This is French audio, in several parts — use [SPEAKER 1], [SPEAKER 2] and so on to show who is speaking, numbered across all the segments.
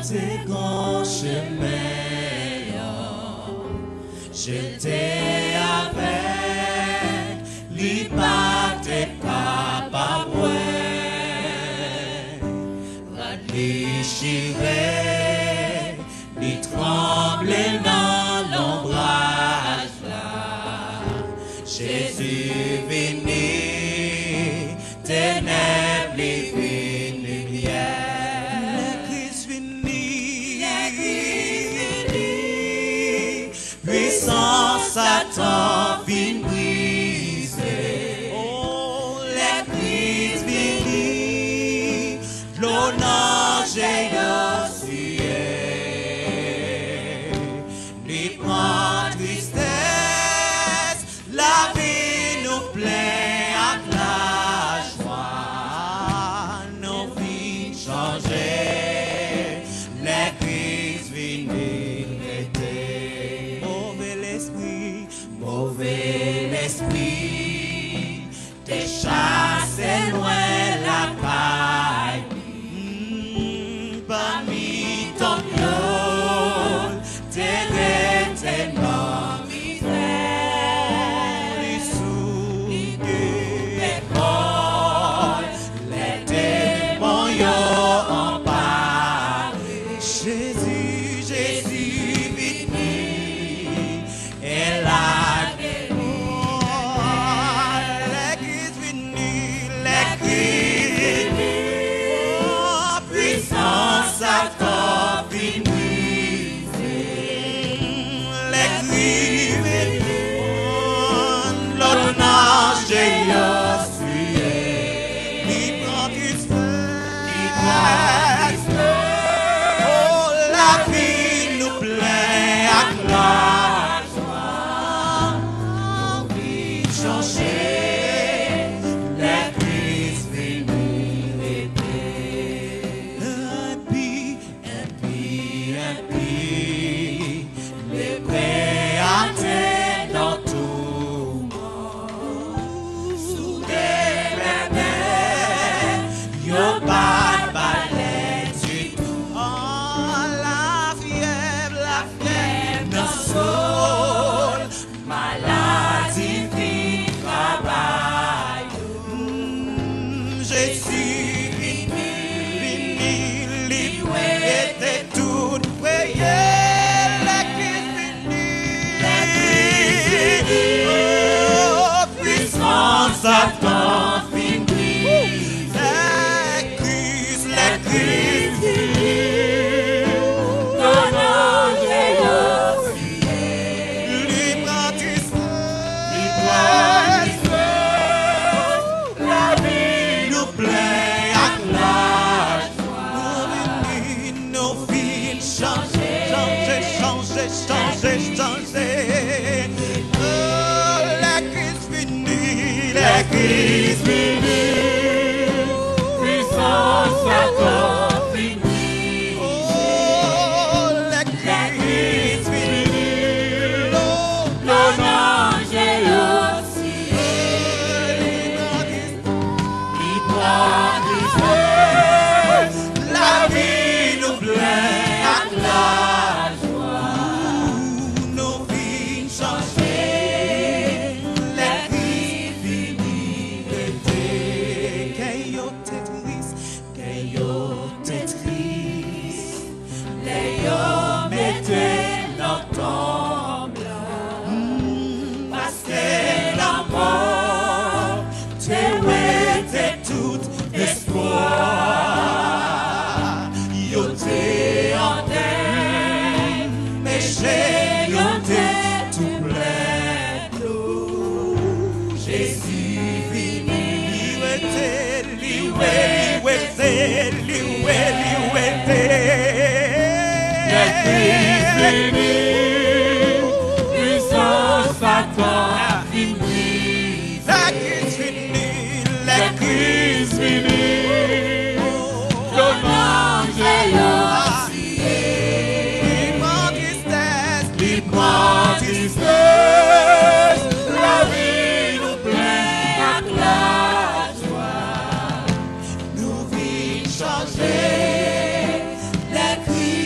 [SPEAKER 1] tes grands chemins. J'étais avec, li pas t'es capable, li chiré, li tremblé dans l'ombrage là. Jésus venu, ténèbres li vin lumière. Le Christ venu, puissance Satan vin briser. Oh, le Christ venu, l'honneur j'ai reçu. Lui prend tristesse, la vie nous plaît à la joie, nos vies changées, les Christ venu l'été. Mauvais l'esprit, t'es chassé loin la paille. Parmi ton clone, t'es tellement misère. Les sous les cols, les démons y'ont emparé. Jésus, Jésus venu, et la l'Église venu, l'Église venu, oh, puissance Satan venu briser. L'Église venu, l'honneur j'ai reçu. Libre tristesse, oh, la vie nous plaît à la joie, nos vies changées, les Christ venu l'été. Impie, les prêts à terre dans tout monde. Sous des bébés, y'a pas de balai du tout. Oh, la fièvre dans sol, maladie vie travail. Jésus vini, lui était tout payé. Oh, puissance Satan fini. Les Christ non, j'ai reçu. Libre tristesse, la vie nous plaît à la joie. Nos vies changer. Oh, l'Église venu, puissance Satan fini. Oh, l'Église venu, l'honneur j'ai reçu. Libre tristesse, la vie nous plaît à la joie. Nos vies changées, les vies finies d'été. Qu'ayot t'es triste, les hommes étaient dans ton blanc. Parce que la mort, t'es tout espoir. Yo t'es en terre, mais j'ai yo t'es tout plein d'eau. Jésus vini, puissance Satan fini. La crise finie, l'honneur j'ai reçu. Libre tristesse, la vie nous plaît à la joie. Nous vies changées, la crise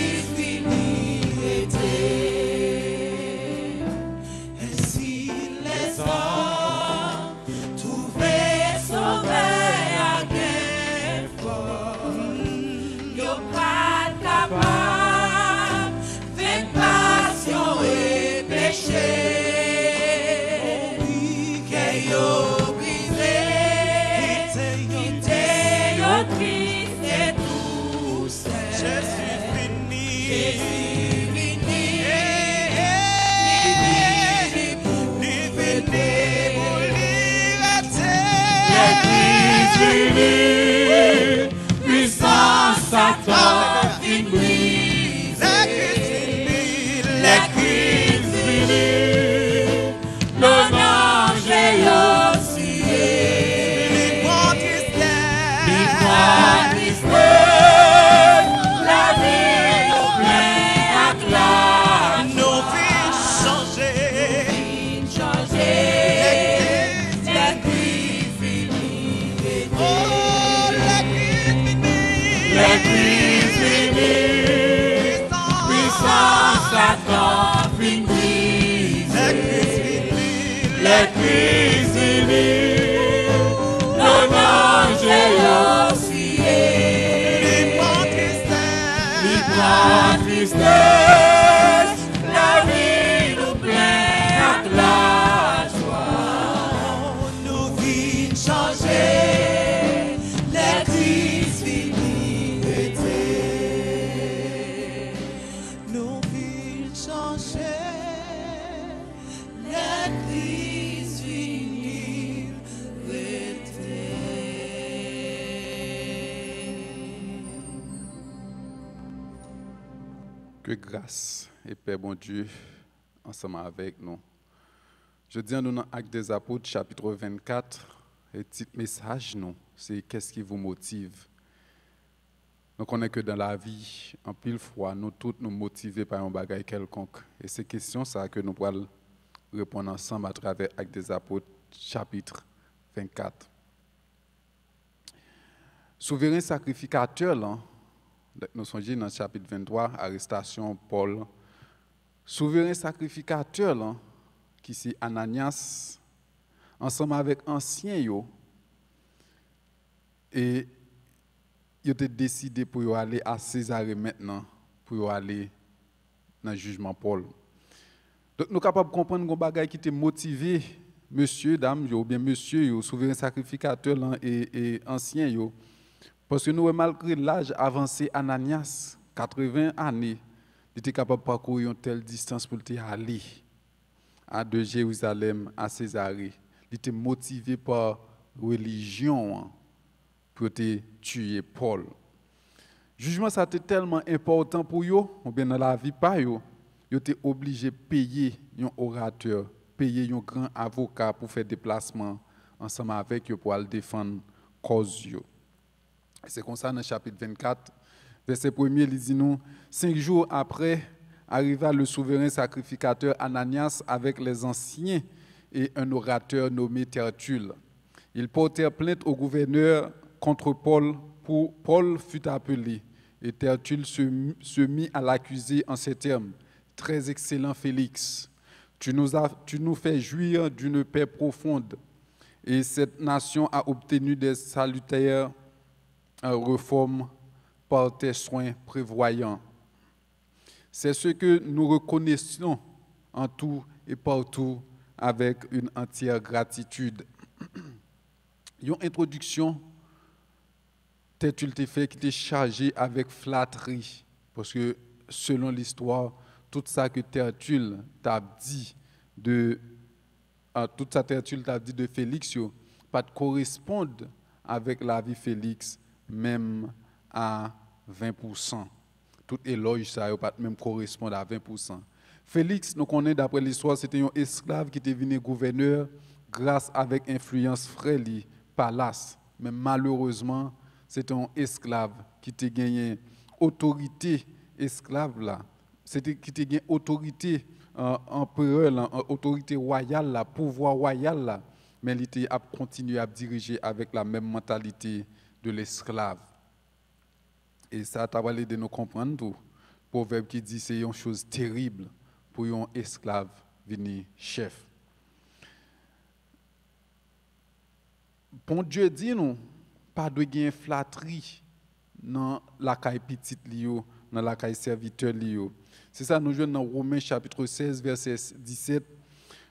[SPEAKER 1] crise vini, non ange aussi, li prend tristesse, la vie nous plaît à la joie, nous vîmes changer, les crises vini été, nous vîmes changer.
[SPEAKER 2] Que grâce et paix, bon Dieu, ensemble avec nous. Je dis à nous dans Actes des Apôtres, chapitre 24, et petit message, nous, c'est qu'est-ce qui vous motive. Nous connaissons que dans la vie, en pile fois, nous tous nous motivés par un bagage quelconque. Et c'est question ça que nous pourrons répondre ensemble à travers Actes des Apôtres, chapitre 24. Souverain sacrificateur, là, nous sommes dans le chapitre 23, arrestation Paul. Souverain sacrificateur, là, qui c'est Ananias, ensemble avec anciens, et ils ont décidé pour aller à Césarée maintenant, pour aller dans le jugement Paul. Donc nous sommes capables de comprendre que bagay qui était motivé, monsieur, dame, ou bien monsieur, souverain sacrificateur là, et ancien, parce que nous, malgré l'âge avancé, Ananias, 80 années, il était capable de parcourir une telle distance pour aller de Jérusalem à Césarée. Il était motivé par religion pour tuer Paul. Le jugement, ça était tellement important pour eux, ou bien dans la vie, pas eux. Ils étaient obligés de payer un orateur, payer un grand avocat pour faire déplacement ensemble avec eux pour aller défendre la cause. C'est comme ça dans le chapitre 24, verset 1er, il dit nous, 5 jours après, arriva le souverain sacrificateur Ananias avec les anciens et un orateur nommé Tertulle. Ils portèrent plainte au gouverneur contre Paul. Paul fut appelé et Tertulle se mit à l'accuser en ces termes. Très excellent Félix, tu nous fais jouir d'une paix profonde et cette nation a obtenu des salutaires réformes par tes soins prévoyants. C'est ce que nous reconnaissons en tout et partout avec une entière gratitude. Une introduction, Tertulle t'a fait qui était chargée avec flatterie, parce que selon l'histoire, tout ça que Tertulle t'a dit de Félix, pas correspondre avec la vie Félix, même à 20%. Tout éloge, ça ne pas même correspondre à 20%. Félix, nous connaissons d'après l'histoire, c'était un esclave qui était venu gouverneur grâce avec influence frère palace. Mais malheureusement, c'était un esclave qui était gagné autorité esclave là. C'était qui était gagné autorité empereur, autorité royale là, pouvoir royal là. Mais il a continué à diriger avec la même mentalité de l'esclave. Et ça t'a valé de nous comprendre tout. Proverbe qui dit c'est une chose terrible pour un esclave venir chef. Bon Dieu dit nous, pas de gain flatterie dans la caille petite lio, dans la caille serviteur lio. C'est ça nous jouons dans Romains chapitre 16 verset 17.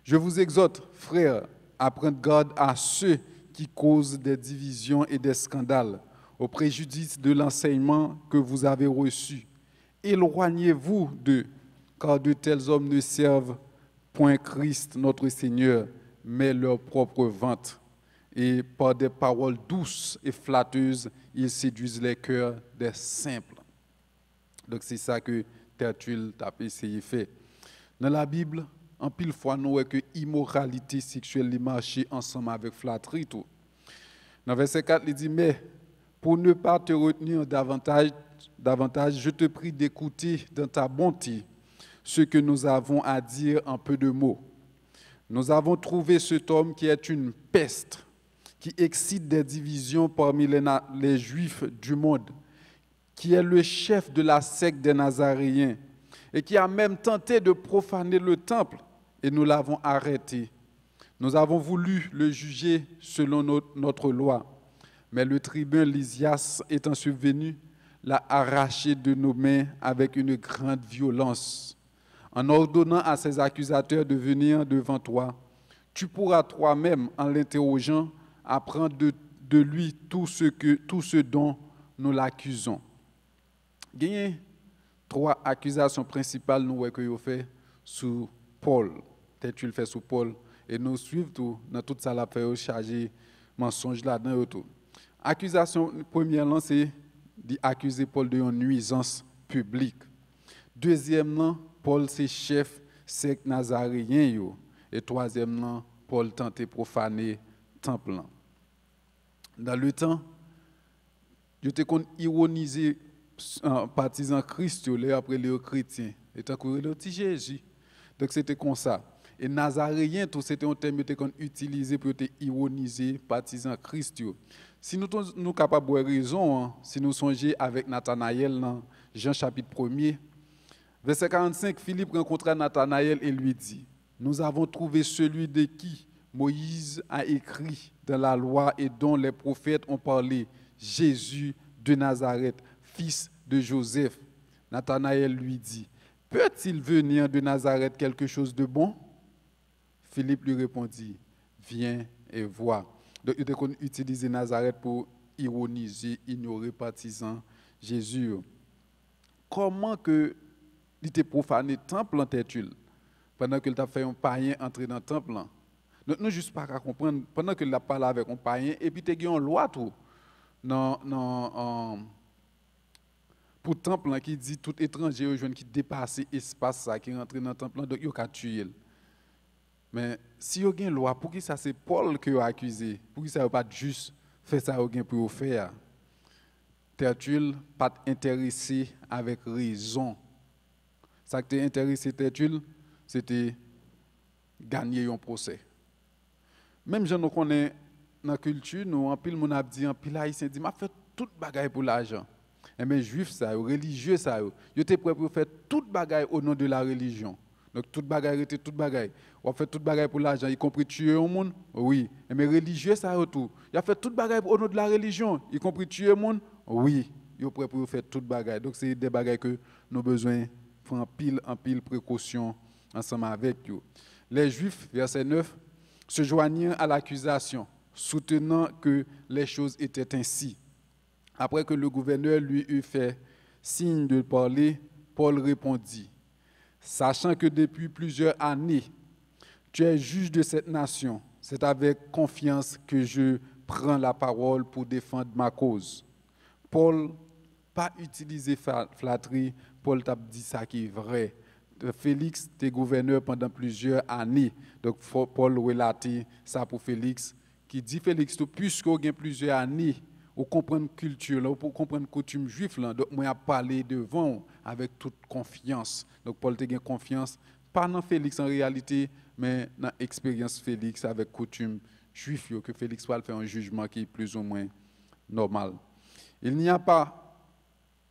[SPEAKER 2] Je vous exhorte, frères, à prendre garde à ceux qui causent des divisions et des scandales, au préjudice de l'enseignement que vous avez reçu. Éloignez-vous d'eux, car de tels hommes ne servent point Christ notre Seigneur, mais leur propre ventre. Et par des paroles douces et flatteuses, ils séduisent les cœurs des simples. Donc c'est ça que Tertulle a essayé de faire. Dans la Bible, en pile fois, nous voyons que l'immoralité sexuelle marche ensemble avec flatterie. Tout. Dans verset 4, il dit, mais pour ne pas te retenir davantage, je te prie d'écouter dans ta bonté ce que nous avons à dire en peu de mots. Nous avons trouvé cet homme qui est une peste, qui excite des divisions parmi les Juifs du monde, qui est le chef de la secte des Nazaréens et qui a même tenté de profaner le temple et nous l'avons arrêté. Nous avons voulu le juger selon notre loi, mais le tribun Lysias étant survenu, l'a arraché de nos mains avec une grande violence. En ordonnant à ses accusateurs de venir devant toi, tu pourras toi-même, en l'interrogeant, apprendre de lui tout ce dont nous l'accusons. Il y a 3 accusations principales nous que vous fait sous Paul. Peut-être tu le fais sous Paul et nous suivons tout dans toute ça la fait charger mensonge là-dedans tout. Accusation première là c'est d'accuser Paul de nuisance publique. Deuxièmement, Paul c'est chef secte nazaréen yo. Et troisièmement, Paul tentait profaner temple. Dans le temps, je te qu'on ironiser partisans Christ après les chrétiens, et tant que le petit Jésus. Donc c'était comme ça. Et nazaréen, tout c'était un terme qu'on utilisé pour ironiser partisans Christ. Si nous sommes capables de raison, si nous songeons avec Nathanaël dans Jean chapitre 1er, verset 45, Philippe rencontra Nathanaël et lui dit: nous avons trouvé celui de qui Moïse a écrit dans la loi et dont les prophètes ont parlé, Jésus de Nazareth, fils de Joseph. Nathanaël lui dit: peut-il venir de Nazareth quelque chose de bon? Philippe lui répondit: viens et vois. Donc il a utilisé Nazareth pour ironiser, ignorer partisans Jésus. Comment que il était profané temple en tête-il pendant qu'il a fait un païen entrer dans le temple? Donc nous juste pas à comprendre pendant qu'il a parlé avec un païen et puis il y a une loi tout pour le temple qui dit tout étranger qui dépasse l'espace ça qui rentre dans le temple donc il a tué. Mais si il y a une loi, pour qui ça c'est Paul qui a accusé? Pour qui ça n'a pas juste fait ça pour faire? Tertulle pas intéressé avec raison. Ça qui t'a intéressé Tertulle, c'était gagner un procès. Même gens nous connaissons dans la culture, nous en pile mon a dit en pile haïtien dit m'a fait toute bagaille pour l'argent. Et mais juifs ça, religieux ça, ils étaient prêts pour faire toute bagaille au nom de la religion. Donc toute bagaille était toute bagaille. On fait toute bagaille pour l'argent, y compris tuer un monde. Oui. Mais religieux ça tout. Il a fait toute bagaille au nom de la religion, y compris tuer un monde. Oui. Il est prêt pour faire toute bagaille. Donc c'est des bagailles que nous avons besoin de prendre en pile précaution ensemble avec eux. Les Juifs, verset 9, se joignirent à l'accusation, soutenant que les choses étaient ainsi. Après que le gouverneur lui eut fait signe de parler, Paul répondit: sachant que depuis plusieurs années, tu es juge de cette nation, c'est avec confiance que je prends la parole pour défendre ma cause. Paul, pas utiliser flatterie, Paul t'a dit ça qui est vrai. Félix était gouverneur pendant plusieurs années. Donc Paul relatait ça pour Félix, qui dit Félix, puisque vous avez plusieurs années, vous comprenez la culture, vous comprenez la coutume juive, donc moi, je parlé devant avec toute confiance. Donc Paul a eu confiance, pas dans Félix en réalité, mais dans l'expérience Félix avec la coutume juive, que Félix va faire un jugement qui est plus ou moins normal. Il n'y a pas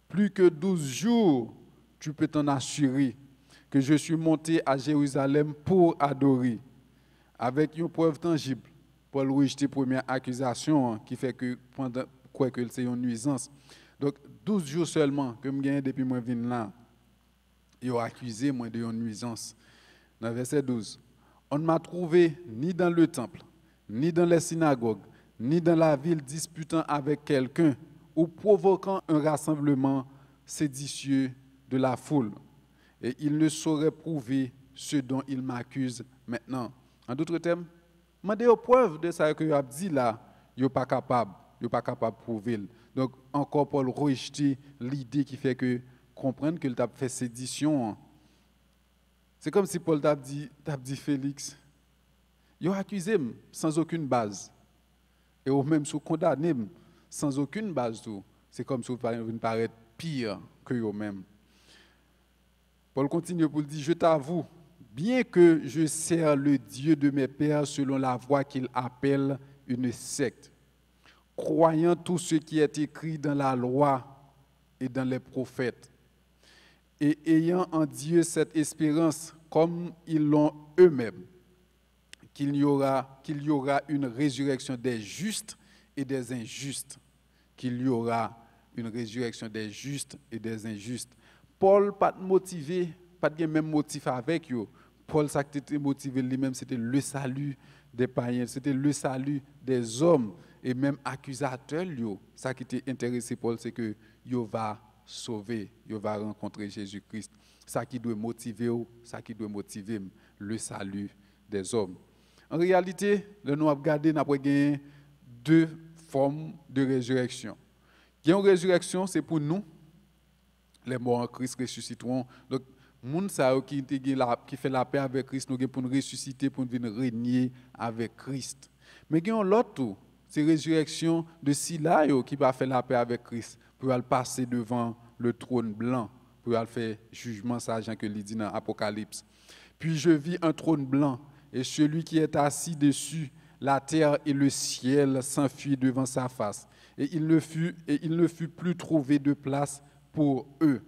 [SPEAKER 2] plus que 12 jours, tu peux t'en assurer que je suis monté à Jérusalem pour adorer, avec une preuve tangible. Paul rejette la première accusation qui fait que pendant quoi que c'est une nuisance. Donc 12 jours seulement que je gagne depuis moi vinn là. Ils ont accusé moi de une nuisance. Dans verset 12. On ne m'a trouvé ni dans le temple, ni dans les synagogues, ni dans la ville disputant avec quelqu'un ou provoquant un rassemblement séditieux de la foule. Et il ne saurait prouver ce dont il m'accuse maintenant. En d'autres termes, demandez aux preuves de ça que je dit là, il n'est pas capable de prouver. Donc, encore Paul rejeter l'idée qui fait que comprendre qu'il a fait sédition. C'est comme si Paul t'a dit Félix, il a accusé sans aucune base. Et au même sous condamné sans aucune base. C'est comme si vous paraît pire que eux-mêmes. Paul continue pour dire, je t'avoue, bien que je sers le Dieu de mes pères selon la voie qu'il appelle une secte, croyant tout ce qui est écrit dans la loi et dans les prophètes, et ayant en Dieu cette espérance comme ils l'ont eux-mêmes, qu'il y aura une résurrection des justes et des injustes. Qu'il y aura une résurrection des justes et des injustes. Paul pas motivé, pas de même motif avec eux. Paul ça qui était motivé lui-même, c'était le salut des païens, c'était le salut des hommes et même accusateurs yo. Ça qui était intéressé Paul, c'est que yo va sauver, yo va rencontrer Jésus-Christ. Ça qui doit motiver, ça qui doit motiver le salut des hommes. En réalité, nous avons regardé, nous avons deux formes de résurrection. Il y a une résurrection, c'est pour nous, les morts en Christ ressusciteront. Donc, les gens qui fait la paix avec Christ, nous avons pour nous ressusciter, pour nous venir régner avec Christ. Mais il y a l'autre, c'est la résurrection de Sila qui va faire la paix avec Christ, pour aller passer devant le trône blanc, pour aller faire jugement, ça, Jean que il dit dans l'Apocalypse. Puis je vis un trône blanc, et celui qui est assis dessus, la terre et le ciel s'enfuient devant sa face. Et il ne fut plus trouvé de place pour eux.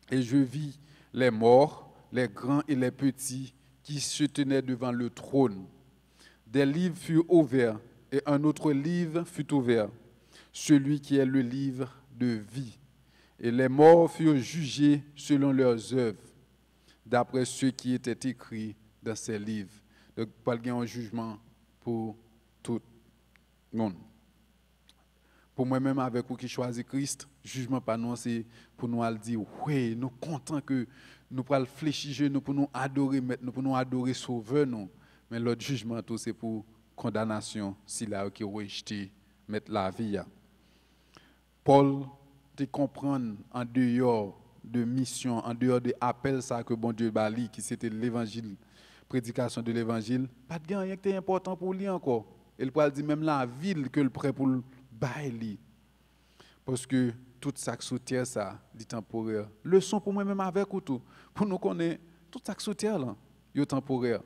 [SPEAKER 2] Et je vis les morts, les grands et les petits, qui se tenaient devant le trône. Des livres furent ouverts, et un autre livre fut ouvert, celui qui est le livre de vie. Et les morts furent jugés selon leurs œuvres, d'après ce qui était écrit dans ces livres. Donc, il y a un jugement pour tout le monde. Pour moi-même, avec vous qui choisit Christ, jugement pas nous, c'est pour nous dire, oui, nous sommes contents que nous pourrons fléchir, nous pour nous adorer, nous pour nous adorer Sauveur, nous. Mais l'autre jugement, tout, c'est pour condamnation, si là qui rejeté, mettre la vie. Paul te comprendre en dehors de mission, en dehors de appel ça que bon Dieu bali, qui c'était l'évangile, prédication de l'évangile, pas de rien qui est important pour lui encore. Il peut dire même la ville que le prêt pour le bailler. Parce que tout ça qui sous terre ça, dit temporaire. Leçon pour moi même avec ou tout. Pour nous connaître tout ça qui sous terre là, est temporaire.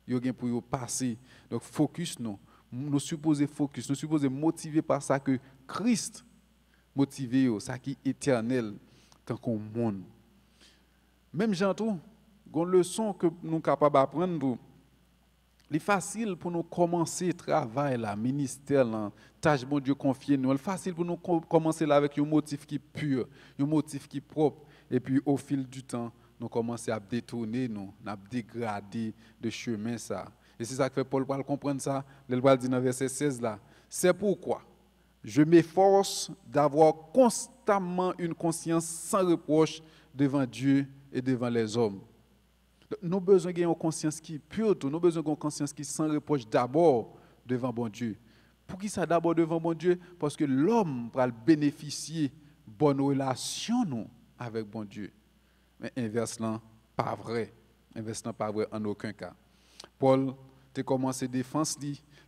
[SPEAKER 2] Il y a pour y passer. Donc focus nous supposons focus, nous supposons motiver par ça que Christ motivé ça qui est éternel tant qu'on monde. Même Jean tout, une leçon que nous sommes capables d'apprendre, c'est facile pour nous commencer le travail, le ministère, la tâche bon Dieu confiée nous. C'est facile pour nous commencer là avec un motif qui est pur, un motif qui est propre. Et puis au fil du temps, nous commençons à détourner, nous, à dégrader de chemin ça. Et c'est ça que fait Paul pour comprendre ça. Il va dire dans verset 16 là. C'est pourquoi je m'efforce d'avoir constamment une conscience sans reproche devant Dieu et devant les hommes. Nous avons besoin d'une conscience qui est pure, nous avons besoin d'une conscience qui est sans reproche d'abord devant bon Dieu. Pour qui ça d'abord devant bon Dieu? Parce que l'homme va bénéficier de bonnes relations avec bon Dieu. Mais inversement, pas vrai. Inversement, pas vrai en aucun cas. Paul a commencé la défense,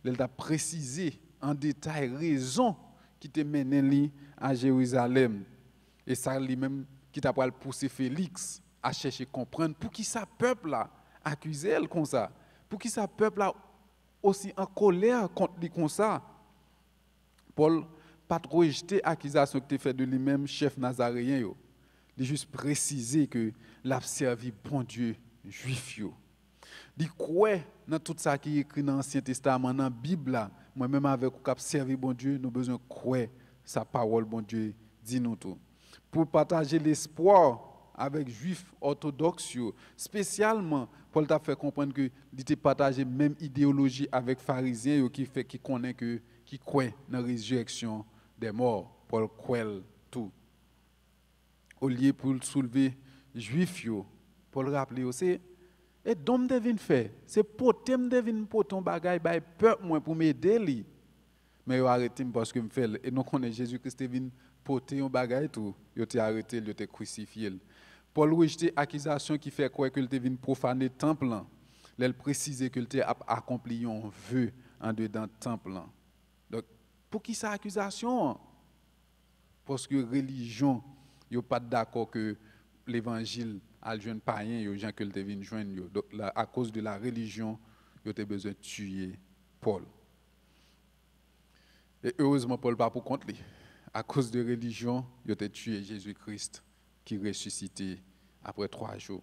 [SPEAKER 2] il a précisé en détail raison qui t'a mené à Jérusalem. Et ça lui-même qui t'a poussé Félix à chercher à comprendre pour qui ça peuple là accuse elle comme ça. Pour qui ça peuple là aussi en colère contre lui comme ça. Paul pas trop rejeté l'accusation que tu fait de lui-même chef nazaréen yo. Il juste préciser que l'a servi bon Dieu juif yo. Il croit dans tout ça qui est écrit dans l'Ancien Testament, dans la Bible là, moi-même avec ou cap servir bon Dieu, nous besoin croire sa parole bon Dieu dit nous tout. Pour partager l'espoir avec juifs orthodoxes, spécialement Paul t'a fait comprendre que il t'a partagé même idéologie avec pharisiens qui connaît que qui croit dans la résurrection des morts. Paul croit tout. Au lieu pour soulever juifs, Paul rappelait aussi et d'homme devine faire, c'est potem devine poton bagay bay peuple moi pour m'aider li. Mais yo arrêté parce que me fait et nous connaît Jésus-Christ vinn porter un bagay tout, yo t'ai arrêté, yo t'ai crucifié. Paul rejeté accusation qui fait quoi que il vinn profaner temple là. Il précisé que il t'a accompli un vœu en dedans temple là. Donc pour qui ça accusation? Parce que religion yo pas d'accord que l'évangile à jeune païen yo gens que te vinn joindre yo. Donc là, à cause de la religion yo te besoin de tuer Paul. Et heureusement Paul pas pour compte lui. À cause de religion yo te tué Jésus-Christ qui ressuscité après 3 jours.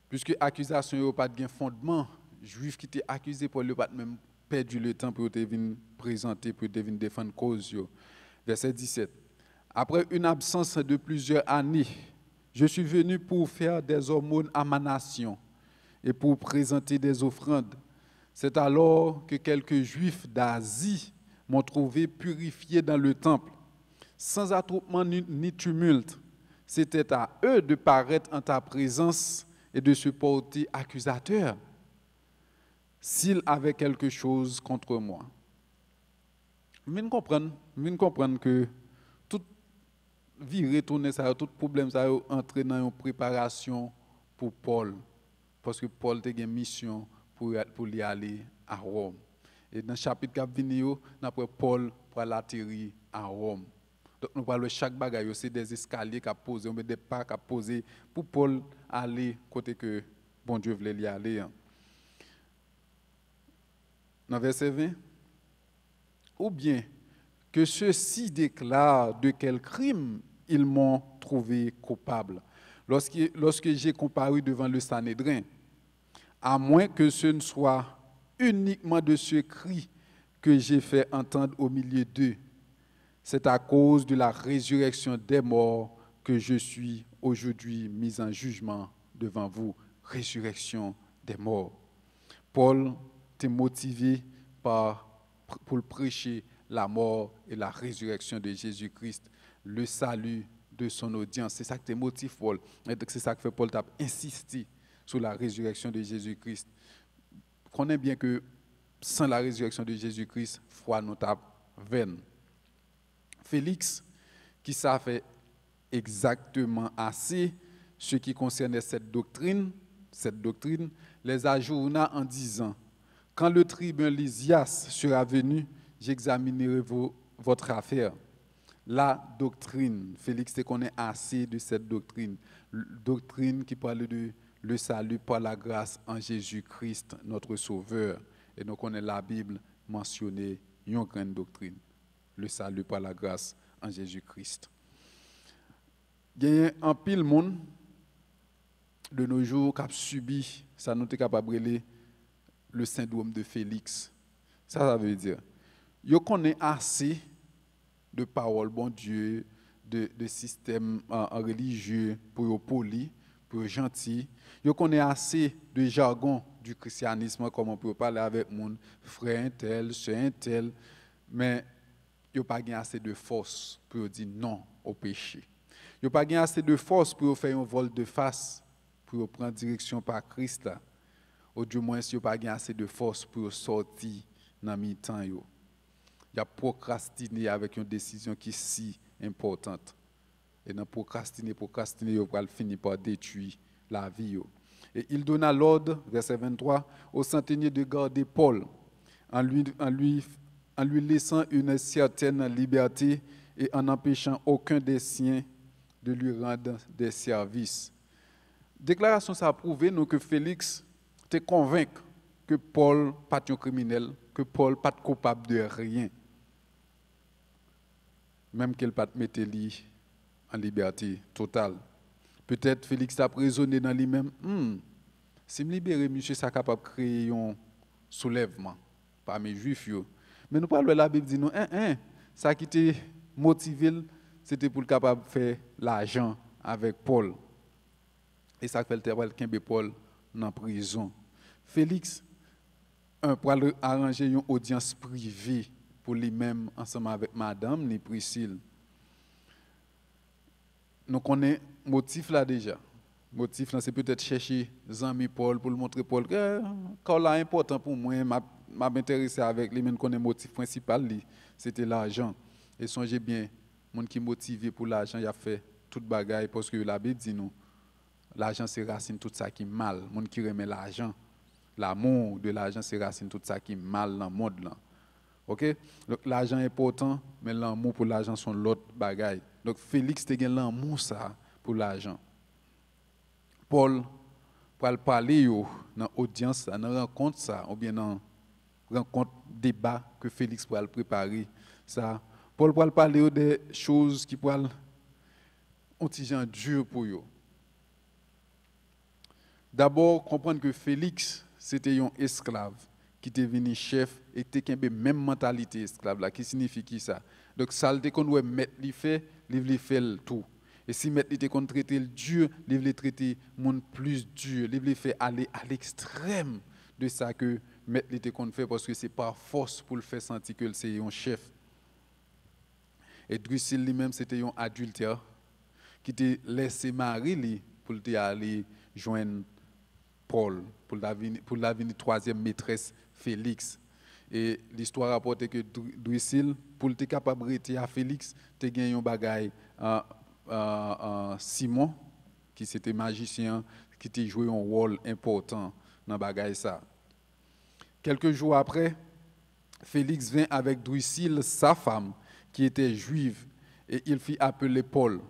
[SPEAKER 2] Puisque l'accusation n'a pas de fondement, juif qui était accusé Paul n'a pas même perdu le temps pour te venir présenter, pour te venir défendre cause. Verset 17. Après une absence de plusieurs années, je suis venu pour faire des aumônes à ma nation et pour présenter des offrandes. C'est alors que quelques Juifs d'Asie m'ont trouvé purifié dans le temple, sans attroupement ni tumulte. C'était à eux de paraître en ta présence et de se porter accusateur s'ils avaient quelque chose contre moi. Vous comprenez que toute vie retournée, tout problème, ça a entré dans une préparation pour Paul. Parce que Paul a une mission pour y aller à Rome. Et dans le chapitre qui vient, après Paul pour atterrir à Rome. Donc nous parlons de chaque bagaille, c'est des escaliers qu'a posé, des pas qu'a posé pour Paul aller côté que bon Dieu voulait y aller. Dans verset 20, ou bien que ceux-ci déclarent de quel crime ils m'ont trouvé coupable lorsque j'ai comparu devant le Sanhédrin, à moins que ce ne soit uniquement de ce cri que j'ai fait entendre au milieu d'eux. C'est à cause de la résurrection des morts que je suis aujourd'hui mis en jugement devant vous. Résurrection des morts. Paul était motivé pour prêcher la mort et la résurrection de Jésus-Christ, le salut de son audience. C'est ça qui te motive, Paul. Et c'est ça que fait Paul t'a insisté sur la résurrection de Jésus-Christ. Connais bien que sans la résurrection de Jésus-Christ, foi nous tape vaine. Félix, qui savait exactement assez ce qui concernait cette doctrine, les ajourna en disant: quand le tribun Lysias sera venu, j'examinerai votre affaire. La doctrine, Félix te connaît assez de cette doctrine qui parle de le salut par la grâce en Jésus-Christ, notre Sauveur. Et nous connaissons la Bible mentionner une grande doctrine, le salut par la grâce en Jésus-Christ. Il y a un pile monde de nos jours qui a subi, ça nous est capable de le syndrome de Félix. Ça veut dire, yo connaît assez de paroles, bon Dieu, de système religieux pour être poli, pour être gentil. Yo connaît assez de jargon du christianisme, comme on peut parler avec mon frère un tel, soeur un tel, mais yo pas gain assez de force pour dire non au péché. Yo pas gain assez de force pour faire un vol de face, pour prendre direction par Christ là. Ou du moins, si vous n'avez pas assez de force pour sortir dans le mi-temps, vous avez procrastiné avec une décision qui est si importante. Et dans procrastiner, vous allez finir par détruire la vie. Et il donna l'ordre, verset 23, au centenier de garder Paul, en lui laissant une certaine liberté et en n'empêchant aucun des siens de lui rendre des services. Déclaration ça a prouvé nous que Félix te convaincre que Paul n'est pas un criminel, que Paul n'est pas coupable de rien. Même qu'il pas mettre lui en liberté totale. Peut-être Félix a raisonné dans lui-même, si me libérer, monsieur, ça capable de créer un soulèvement parmi les Juifs. Mais nous parlons de la Bible, dit nous, ça qui était motivé, c'était pour le capable de faire l'argent avec Paul. Et ça fait le travail de Paul en prison. Félix, pour arranger une audience privée pour lui-même, ensemble avec madame, ni Priscille. Nous connaissons le motif là déjà. Le motif là, c'est peut-être chercher Zami Paul pour lui montrer Paul que quand là important pour moi, m'a intéressé avec lui, mais nous connaissons le motif principal, c'était l'argent. Et songez bien, les gens qui sont motivés pour l'argent, il a fait toute bagaille parce que la Bible dit nous. L'argent, c'est racine tout ça qui est mal. Le monde qui remet l'argent, l'amour de l'argent, c'est racine tout ça qui est mal dans le monde. Là. OK? Donc, l'argent est important, mais l'amour pour l'argent sont l'autre bagaille. Donc, Félix, tu as l'amour ça pour l'argent. Paul, pour parler dans l'audience, dans la rencontre, ça, ou bien dans la rencontre débat que Félix pourrait préparer, ça, Paul pour parler des choses qui pourraient être dur pour eux. D'abord, comprendre que Félix, c'était un esclave qui était venu chef et qui avait la même mentalité esclave là, qui signifie qui ça. Donc, ça, le qu'on doit mettre, il fait tout. Et si mettre, il qu'on traiter le dur, il veut traiter le monde plus dur, il veut faire aller à l'extrême de ça que mettre, il qu'on fait parce que c'est pas force pour le faire sentir que c'est un chef. Et Drusille lui-même, c'était un adultère qui t'a laissé Marie pour aller joindre Paul, pour la venir troisième maîtresse Félix. Et l'histoire rapporte que Drusille, pour être capable de rester à Félix, tu as gagné un bagage Simon, qui était magicien, qui a joué un rôle important dans le bagage ça. Quelques jours après, Félix vint avec Drusille, sa femme, qui était juive, et il fit appeler Paul.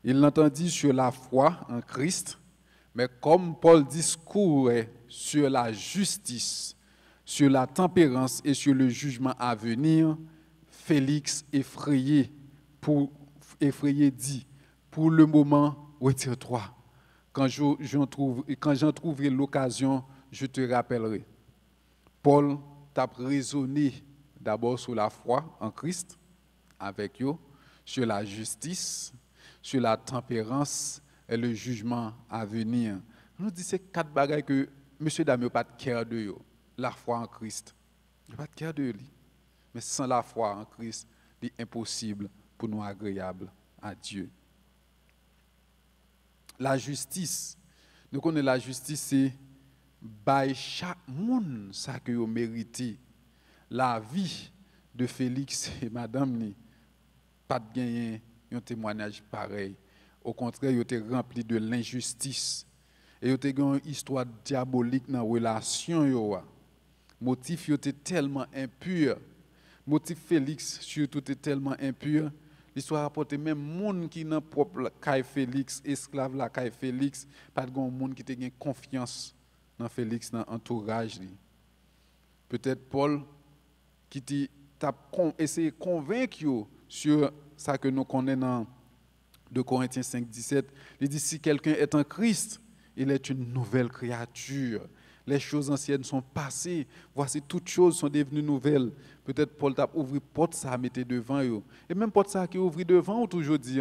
[SPEAKER 2] Il l'entendit sur la foi en Christ, mais comme Paul discourait sur la justice, sur la tempérance et sur le jugement à venir, Félix, effrayé dit, pour le moment, retire-toi. Quand j'en trouverai l'occasion, je te rappellerai. Paul t'a raisonné d'abord sur la foi en Christ, avec eux, sur la justice, sur la tempérance et le jugement à venir. Nous disons ces 4 bagages que M. Dame n'a pas de cœur de eux. La foi en Christ. Il n'a pas de cœur de lui. Mais sans la foi en Christ, il est impossible pour nous agréable à Dieu. La justice. Nous connaissons la justice, c'est by chaque monde ça que vous méritez. La vie de Félix et Madame ni pas de gagner un témoignage pareil. Au contraire, il était rempli de l'injustice. Et il était une histoire diabolique dans la relation. Motif était tellement impur. Motif Félix surtout était tellement impur. L'histoire rapporte même monde qui dans propre caille Félix, esclave la caille Félix, pas de monde qui te confiance dans Félix dans entourage. Peut-être Paul qui t'a essayé de convaincre sur ça que nous connaissons dans 2 Corinthiens 5, 17. Il dit si quelqu'un est en Christ, il est une nouvelle créature. Les choses anciennes sont passées. Voici toutes choses sont devenues nouvelles. Peut-être Paul t'a ouvert porte ça mettait devant eux. Et même porte ça qui ouvre devant ou toujours dit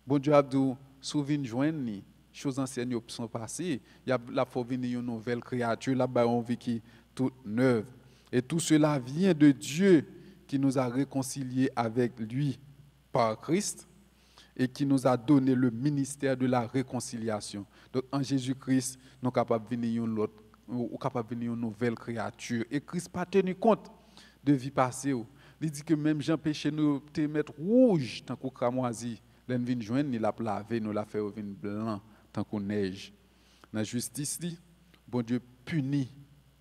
[SPEAKER 2] bon Dieu a dit souviens joindre ni choses anciennes sont passées. Il y a la faut venir une nouvelle créature là-bas on vit qui toute neuve. Et tout cela vient de Dieu qui nous a réconciliés avec lui par Christ et qui nous a donné le ministère de la réconciliation. Donc en Jésus-Christ, nous sommes capables de venir une nouvelle créature. Et Christ n'a pas tenu compte de vie passée. Il dit que même Jean péché nous te mettre rouge tant qu'on cramoisi. L'en vient joindre, il l'a lavé, nous l'a fait venir blanc tant qu'on neige. Dans la justice, bon Dieu punit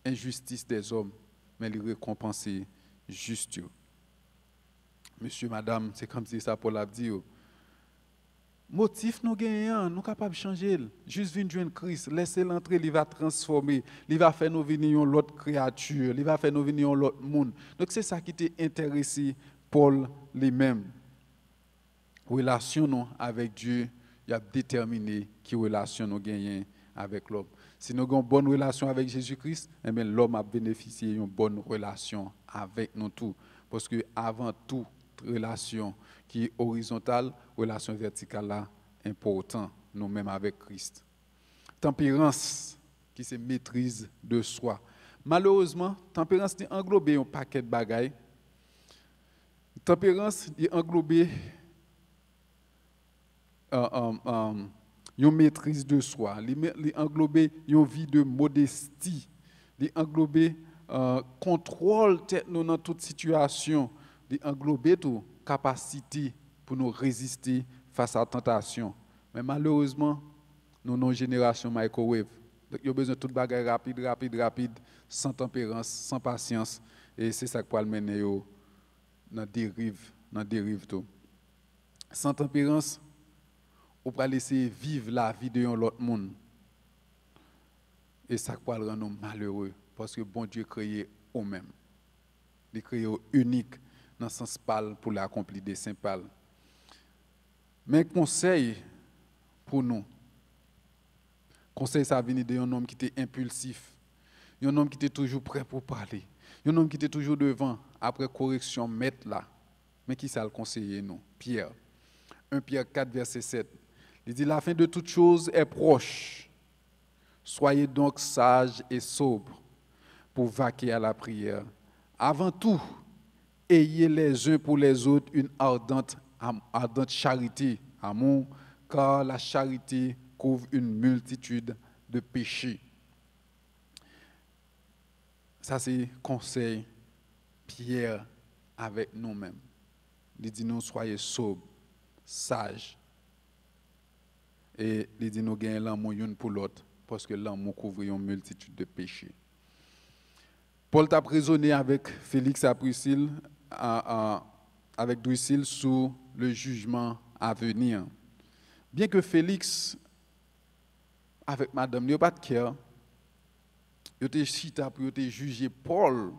[SPEAKER 2] l'injustice des hommes, mais il récompense juste. Monsieur, madame, c'est comme si ça Paul a dit. Motif nous gagnons, nous sommes capables de changer. Juste venir joindre Christ, laisser l'entrer, il va transformer, il va faire nous venir une autre créature, il va faire nous venir un autre monde. Donc c'est ça qui t'a intéressé Paul lui-même. Relation nous avec Dieu, il a déterminé qui relation nous gagnons avec l'homme. Si nous avons une bonne relation avec Jésus-Christ, eh bien l'homme a bénéficié d'une bonne relation avec nous tous. Parce que avant tout, relation qui est horizontale, relation verticale là, important, nous-mêmes avec Christ. Tempérance, qui c'est maîtrise de soi. Malheureusement, tempérance est englobée un paquet de bagailles. Tempérance est englobée une maîtrise de soi, il englobé une vie de modestie, il englobé contrôle tête nous dans toute situation, il englobé tout capacité pour nous résister face à la tentation. Mais malheureusement, nous avons une génération microwave. Donc, il y a besoin de toute bagarre rapide, sans tempérance, sans patience. Et c'est ça qui peut le mener dans la dérive tout. Sans tempérance, on peut laisser vivre la vie de l'autre monde. Et ça peut le rendre malheureux. Parce que bon Dieu créé au même. Il créé unique dans le sens pâle pour l'accomplir des saints pâles. Mais conseil pour nous, Conseil ça vient d'un homme qui était impulsif, un homme qui était toujours prêt pour parler, un homme qui était toujours devant, après correction, mettre là. Mais qui ça le conseiller nous? Pierre. 1 Pierre 4, verset 7. Il dit, la fin de toute chose est proche. Soyez donc sages et sobres pour vaquer à la prière. Avant tout, ayez les uns pour les autres une ardente charité, amour, car la charité couvre une multitude de péchés. Ça, c'est conseil Pierre avec nous-mêmes. Il dit nous soyez sobres, sages. Et il dit nous gagnons l'amour l'une pour l'autre, parce que l'amour couvre une multitude de péchés. Paul t'a raisonné avec Félix et Priscille, avec Drusille sur le jugement à venir. Bien que Félix, avec madame, il n'a pas de cœur, il était chita pour juger Paul,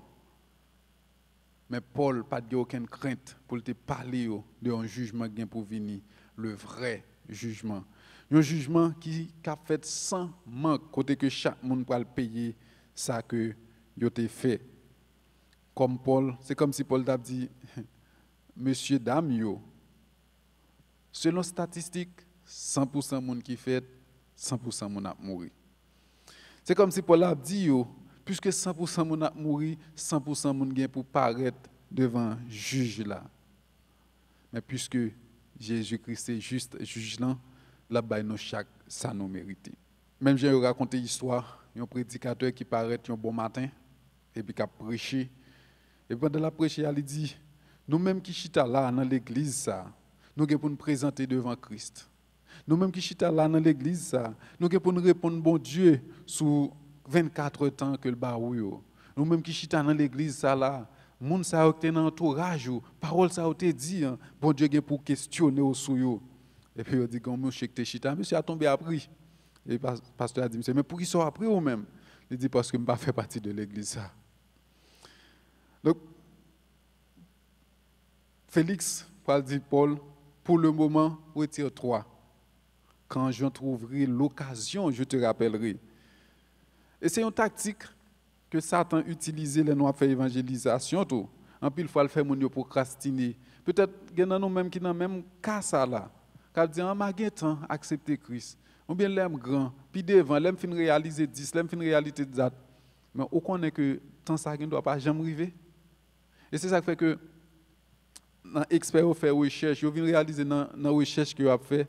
[SPEAKER 2] mais Paul n'a pas de aucune crainte pour te parler de un jugement qui pour venir, le vrai jugement. Un jugement qui a fait sans manque, côté que chaque monde peut le payer ça que il a fait. Comme Paul, c'est comme si Paul t'a dit, monsieur, dame, yo, selon statistiques, 100% de monde qui fait, 100% de monde a mouru. C'est comme si Paul a dit, yo, puisque 100% de monde a mouru, 100% de monde pour paraître devant juge là. Mais puisque Jésus-Christ est juste juge là, là-bas, nous chaque ça nous mérite. Même j'ai raconté l'histoire, un prédicateur qui paraît un bon matin, et puis qui a prêché. Et pendant la prêche, il dit, nous-mêmes qui chita là dans l'église, ça, nous avons pour nous présenter devant Christ. Nous-mêmes qui chita là dans l'église, ça, nous avons pour nous répondre, bon Dieu, sous 24 temps que le baou. Nous-mêmes qui chita dans l'église, ça là, monde ça a été dans l'entourage, parole ça a été dit, bon Dieu a pour questionner au sou. Et puis il dit, comme monsieur qui chita, monsieur a tombé à prix. Et le pasteur a dit, monsieur, mais pour qui sont appris ou même? Il dit, parce que je ne fais pas partie de l'église. Ça. Donc, Félix, dit Paul, pour le moment, retire-toi. Quand je trouverai l'occasion, je te rappellerai. Et c'est une tactique que Satan utilise les noirs faire évangélisation. Tout. En pile fois, il fait mon procrastiner. Peut-être qu'il y en a nous-mêmes qui n'ont même qu'à ça là. Quand dit, ah, ma temps, accepter Christ. Ou bien l'aime grand, puis devant, l'aime fin réaliser 10, l'aime fin réaliser 10. Mais on connaît que tant ça ne doit pas jamais arriver. Et c'est ça qui fait que dans l'expert fait recherche, yo vient réaliser dans la recherche que vous avez fait,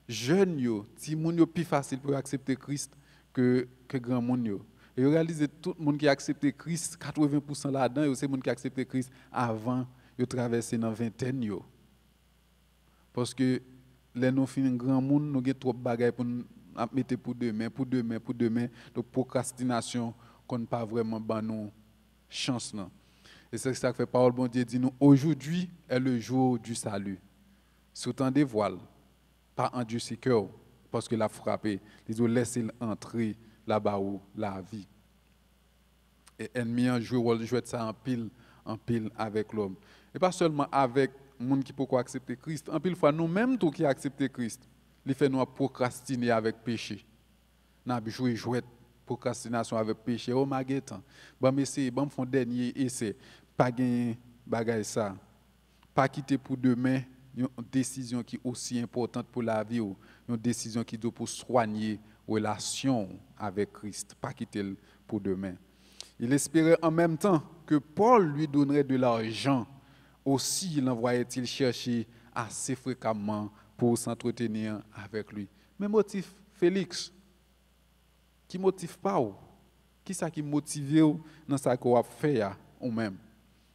[SPEAKER 2] jeunes yo, ti moun yo plus facile pour accepter Christ que grand moun yo. Et vous réalisez tout le monde qui a accepté Christ, 80% là-dedans, c'est le monde qui a accepté Christ avant de traverser dans vingtaine yo. Parce que les nous fin grand monde, nous avons trop de bagages pour mettre pour demain, donc procrastination qu'on pas vraiment ban nous chance non. Et c'est ça que fait parole bon Dieu dit nous aujourd'hui est le jour du salut. Sous-temps des voiles, pas endurci cœur parce que l'a frappé, ils ont laissé entrer là-bas où la vie. Et ennemi en joue ça en pile avec l'homme. Et pas seulement avec monde qui peut accepter Christ. En pile fois nous-mêmes tout qui accepter Christ, il fait nous procrastiner avec péché. N'a jouer procrastination avec péché. Oh maguetan. Bon essayer, bon font dernier essai. Pas gagner bagaille ça. Pas quitter pour demain une décision qui est aussi importante pour la vie, une décision qui doit pour soigner relation avec Christ, pas quitter pour demain. Il espérait en même temps que Paul lui donnerait de l'argent. Aussi, l'envoyait-il chercher assez fréquemment pour s'entretenir avec lui. Mais motif Félix, qui motive pas ou? Qui ça qui motive dans ça qu'on a fait ou même?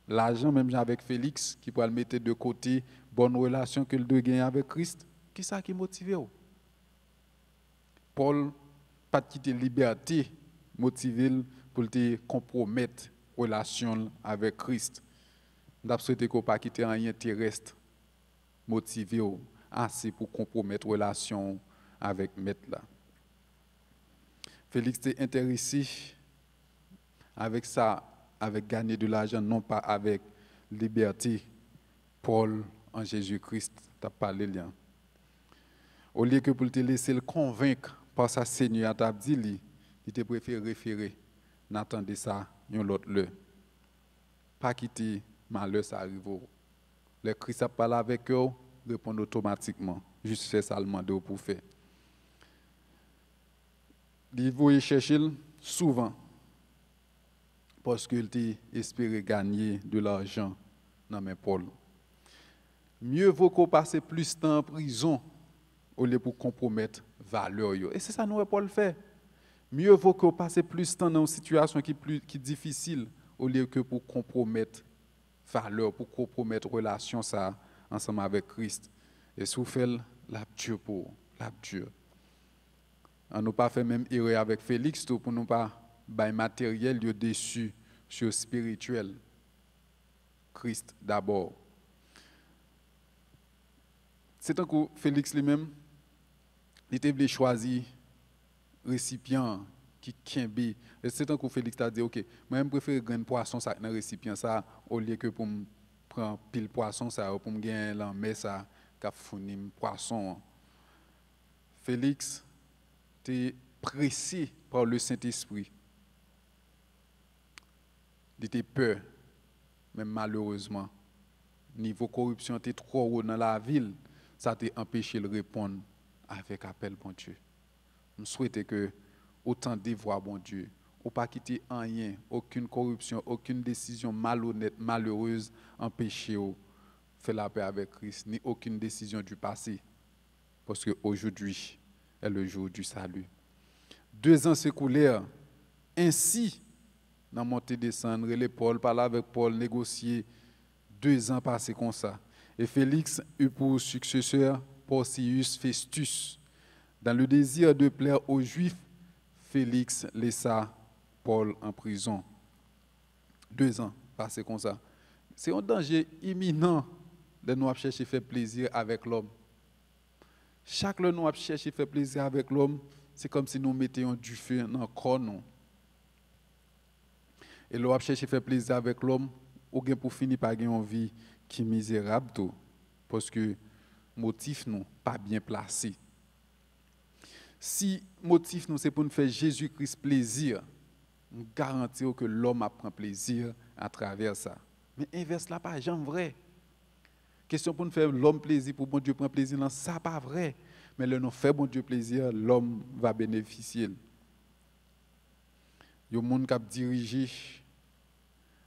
[SPEAKER 2] L'argent même avec Félix qui peut le mettre de côté, bonne relation que le doit gagner avec Christ, qui ça qui motive ou? Paul pas quitter liberté motivé pour te compromettre relation avec Christ. N'a souhaité qu'on pas quitter rien terrestre motivé assez pour compromettre relation avec maître là. Félix était intéressé avec ça, avec gagner de l'argent, non pas avec liberté. Paul en Jésus-Christ t'a parlé là. Au lieu que pour te laisser le convaincre par sa Seigneur t'a dit, il te préfère référer, n'attendez ça, yon l'autre le. Pas quitter malheur, ça arrive. Le Christ a parlé avec eux, répondre automatiquement. Juste faire ça, le demander pour faire. Il voulait chercher souvent parce qu'il espérait gagner de l'argent dans mes Paul. Mieux vaut qu'on passe plus de temps en prison au lieu pour compromettre valeur. Et c'est ça nous Paul fait. Mieux vaut qu'on passe plus de temps dans une situation qui est difficile au lieu que pour compromettre valeur, pour compromettre relation ça ensemble avec Christ. Et si vous faites l'abdur pour l'abdur. On n'a pas fait même erreur avec Félix pour nous pas bail matériel yo déçu sur spirituel. Christ d'abord. C'est tant que Félix lui-même il était voulu choisir récipient qui kembe. Et c'est tant que Félix t'a dit OK, moi je préfère gagner poisson ça dans récipient ça au lieu que pour me prendre pile poisson ça pour me gagner l'emmè ça qu'a fourni poisson. Félix était pressé par le Saint-Esprit. Il était peur, mais malheureusement, niveau corruption était trop haut dans la ville, ça t'a empêché de répondre avec appel bon Dieu. Je souhaite que autant de voix bon Dieu, ou pas quitter rien, aucune corruption, aucune décision malhonnête, malheureuse, empêcher de faire la paix avec Christ, ni aucune décision du passé, parce qu'aujourd'hui est le jour du salut. 2 ans s'écoulèrent, ainsi, dans montée descendre, les Paul, parler avec Paul, négocier, 2 ans passés comme ça. Et Félix eut pour successeur Porcius Festus. Dans le désir de plaire aux Juifs, Félix laissa Paul en prison. 2 ans passés comme ça. C'est un danger imminent de nous chercher à faire plaisir avec l'homme. Chaque fois que nous cherchons à faire plaisir avec l'homme, c'est comme si nous mettions du feu dans le corps. Et nous cherchons à faire plaisir avec l'homme, ou bien pour finir par une vie qui est misérable, parce que le motif nous pas bien placé. Si le motif nous c'est pour nous faire Jésus-Christ plaisir, nous garantissons que l'homme prend plaisir à travers ça. Mais inverse là pas jamais vrai. Question pour nous faire l'homme plaisir, pour bon Dieu prendre plaisir, non, ça pas vrai. Mais le nous fait bon Dieu plaisir, l'homme va bénéficier. Il y a des gens qui ont dirigé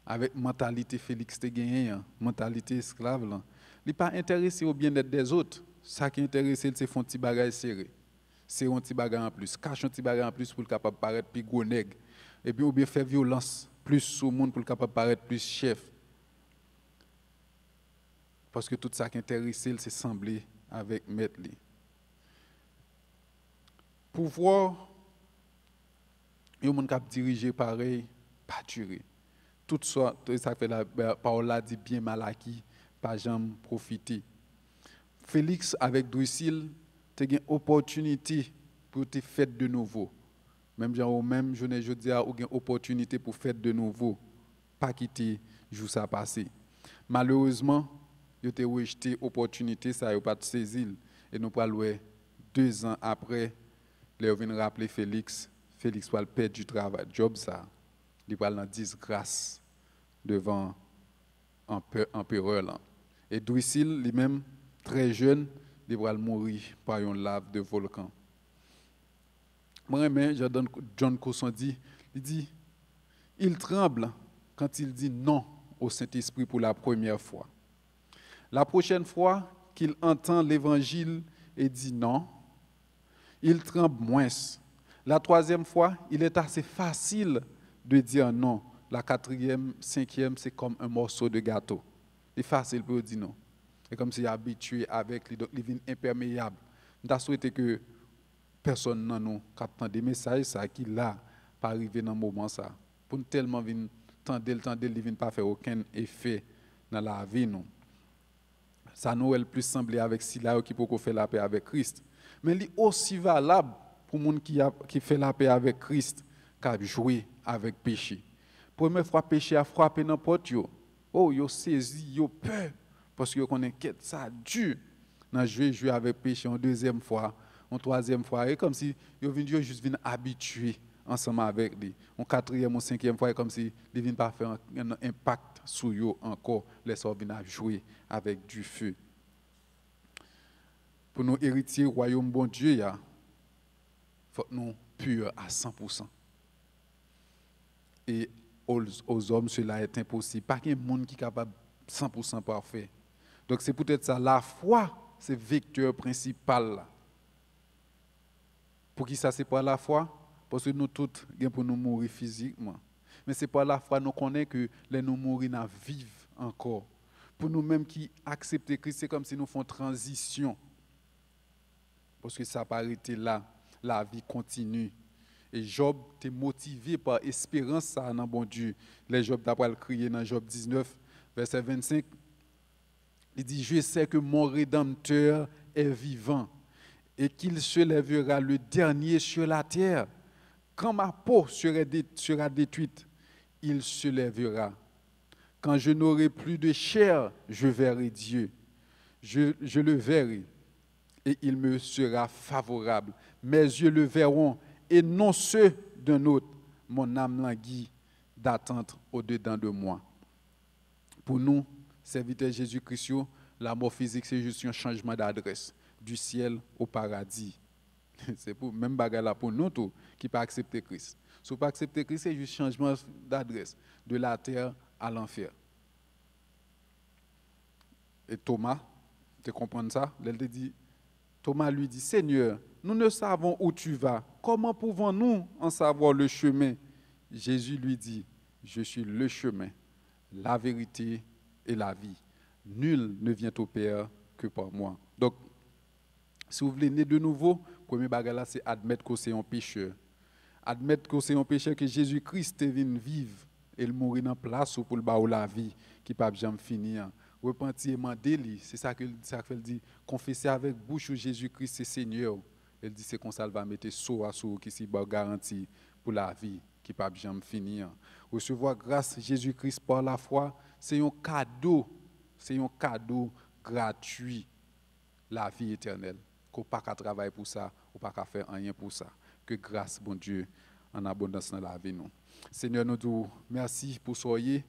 [SPEAKER 2] avec mentalité Félix te gagné, mentalité esclave. Il n'est pas intéressé au bien-être des autres. Ça qui est intéressé, c'est faire un petit bagage serré. C'est un petit bagage en plus. Cache un petit bagage en plus pour le capable paraître plus gros nègre. Et puis, ou bien faire violence plus sur le monde pour le capable paraître plus chef. Parce que tout ça qui est intéressé, c'est sembler avec maître. Pouvoir, il y a des gens qui dirigent pareil, pas durer. Tout ça fait la parole là dit bien mal acquis, pas jamais profiter. Félix avec Drusille, tu as une opportunité pour te faire de nouveau. Même genre, même journée, je dis, ou une opportunité pour faire de nouveau. Pas quitter jour ça passé. Malheureusement, il a rejeté l'opportunité, ça n'a pas saisi. Et nous parlons 2 ans après, ils viennent rappeler Félix. Félix va perdre du travail, job ça. Il va en disgrâce devant l'empereur. Et Drusille, lui-même, très jeune, il va mourir par une lave de volcan. Moi, John Cosson dit, il tremble quand il dit non au Saint-Esprit pour la première fois. La prochaine fois qu'il entend l'évangile et dit non, il tremble moins. La 3e fois, il est assez facile de dire non. La 4e, 5e, c'est comme un morceau de gâteau. C'est facile pour dire non. C'est comme s'il est habitué avec lui, donc il devient imperméable. Je souhaite que personne n'a nous capte des messages ça qui là pas arriver dans le moment ça. Pour tellement vinn tendre, il vient pas faire aucun effet dans la vie nous. Ça nous est plus semblé avec Sila qui peut faire la paix avec Christ. Mais il est aussi valable pour les gens qui fait la paix avec Christ qu'à jouer avec péché. Première fois péché a frappé n'importe yo. Oh, yo saisi, yo peur parce que qu'on inquiète ça dur. Dans jouer avec péché en 2e fois, une troisième fois, et comme si ils viennent juste venir habituer ensemble avec lui. Une quatrième ou cinquième fois, comme si ils viennent pas faire un impact sur eux encore, les sorts viennent jouer avec du feu. Pour nous hériter le royaume bon Dieu, il faut nous purs à 100%. Et aux hommes, cela est impossible. Pas qu'un monde qui est capable 100% parfait. Donc c'est peut-être ça, la foi, c'est le vecteur principal. Là. Pour qui ça, c'est pas la foi? Parce que nous tous, pour nous mourir physiquement. Mais c'est pas la foi, nous connaissons que les nous mourir, nous vivons encore. Pour nous-mêmes qui acceptent Christ, c'est comme si nous faisons transition. Parce que ça n'a pas arrêté là. La vie continue. Et Job était motivé par espérance ça dans bon Dieu. Les Job d'après le crier dans Job 19, verset 25. Il dit, je sais que mon Rédempteur est vivant et qu'il se lèvera le dernier sur la terre. Quand ma peau sera détruite, il se lèvera. Quand je n'aurai plus de chair, je verrai Dieu. Je le verrai et il me sera favorable. Mes yeux le verront et non ceux d'un autre. Mon âme languit d'attente au-dedans de moi. Pour nous, serviteurs Jésus-Christ, la mort physique, c'est juste un changement d'adresse du ciel au paradis. C'est pour même bagarre là pour nous tous qui pas accepter Christ. Si vous pas accepter Christ, c'est juste changement d'adresse de la terre à l'enfer. Et Thomas, tu comprends ça? Thomas lui dit, Seigneur, nous ne savons où tu vas. Comment pouvons-nous en savoir le chemin? Jésus lui dit, je suis le chemin, la vérité et la vie. Nul ne vient au Père que par moi. Donc, si vous voulez naître de nouveau, le premier bagage là, c'est admettre que c'est un pécheur. Admettre que c'est un pécheur, que Jésus-Christ est venu vivre et il mourir dans place pour le bas la vie qui ne peut jamais finir. Repentir, demander, c'est ça qu'il dit, confesser avec bouche où Jésus-Christ est Seigneur. Il dit c'est qu'on ça va mettre saut à saut qui s'y garantie pour la vie qui ne peut jamais finir. Recevoir grâce à Jésus-Christ par la foi, c'est un cadeau gratuit, la vie éternelle. Qu'on n'a pas qu'à travailler pour ça, ou pas qu'à faire rien pour ça. Que grâce, bon Dieu, en abondance dans la vie. Nous. Seigneur, nous disons merci pour soyez.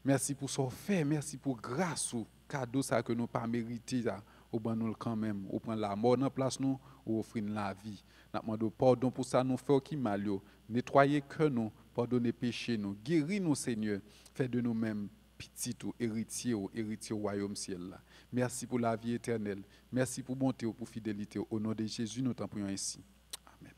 [SPEAKER 2] Merci pour ce fait, merci pour grâce ou cadeau ça que nous pas mérité ça, au ban nous quand même, ou prendre la mort dans place nous ou offrir la vie. Nous demandons pardon pour ça nous faire qui mal yo, nettoyer que nous, pardonner péché nous, guérir nous Seigneur, fait de nous-mêmes petits ou héritiers au royaume ciel là. Merci pour la vie éternelle. Merci pour bonté ou pour fidélité au nom de Jésus nous t'en prions ainsi. Amen.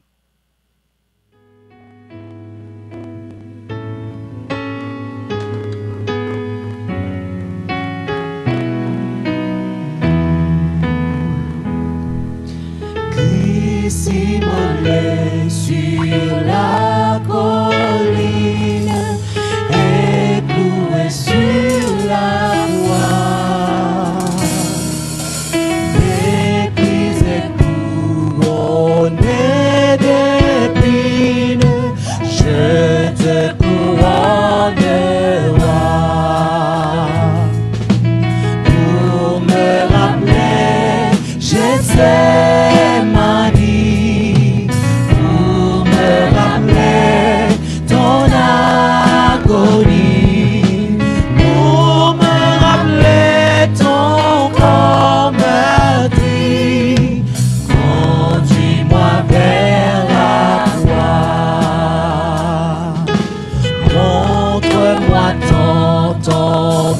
[SPEAKER 1] Immolé sur la colline, ébloué sur la voie, méprisé, couronné d'épines, je te couronne roi. Pour me rappeler, j'essaie ma vie, pour me rappeler ton agonie, pour me rappeler ton corps meurtri. Conduis-moi vers la croix, montre-moi ton